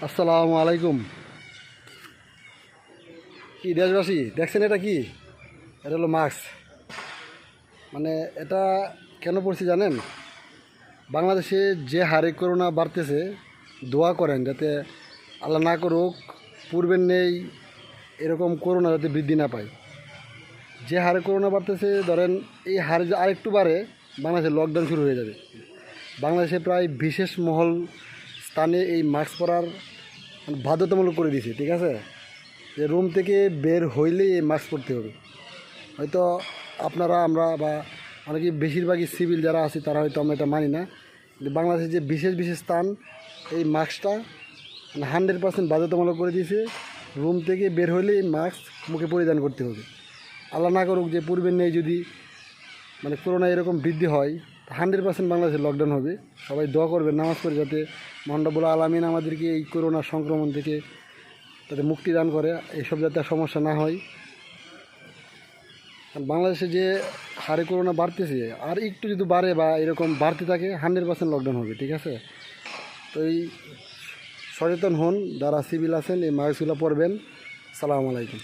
আসসালামু আলাইকুম। কি দেশবাসী দেখছেন এটা কি? এটা হলো মাস্ক। মানে এটা কেন পড়ছি জানেন? বাংলাদেশে যে হারে করোনা বাড়তেছে, দোয়া করেন যাতে আল্লাহ না করুক পূর্বের নেই এরকম করোনা যাতে বৃদ্ধি না পায়। যে হারে করোনা বাড়তেছে, ধরেন এই হারে যে আরেকটু বাড়ে, বাংলাদেশে লকডাউন শুরু হয়ে যাবে। বাংলাদেশে প্রায় বিশেষ মহল স্থানে এই মাস্ক পরার বাধ্যতামূলক করে দিয়েছে, ঠিক আছে? যে রুম থেকে বের হইলেই এই মাস্ক পরতে হবে। হয়তো আপনারা আমরা বা অনেকে বেশিরভাগই সিভিল যারা আছি তারা হয়তো আমরা এটা মানি না, কিন্তু বাংলাদেশের যে বিশেষ বিশেষ স্থান এই মাস্কটা 100% বাধ্যতামূলক করে দিয়েছে। রুম থেকে বের হইলে এই মাস্ক মুখে পরিধান করতে হবে। আল্লাহ না করুক যে পূর্বের নেই যদি করোনা এরকম বৃদ্ধি হয়, 100% বাংলাদেশে লকডাউন হবে। সবাই দোয়া করবে, নামাজ পড়ে যাতে মহান রব্বুল আলামিন আমাদেরকে এই করোনা সংক্রমণ থেকে তাতে মুক্তি দান করে, এইসব যাতে সমস্যা না হয়। বাংলাদেশে যে হারে করোনা বাড়তেছে, আর একটু যদি বাড়ে বা এরকম বাড়তে থাকে, 100% লকডাউন হবে, ঠিক আছে? তো এই সচেতন হন, যারা সিভিল আছেন এই মাস্কগুলো পরবেন। সালামু আলাইকুম।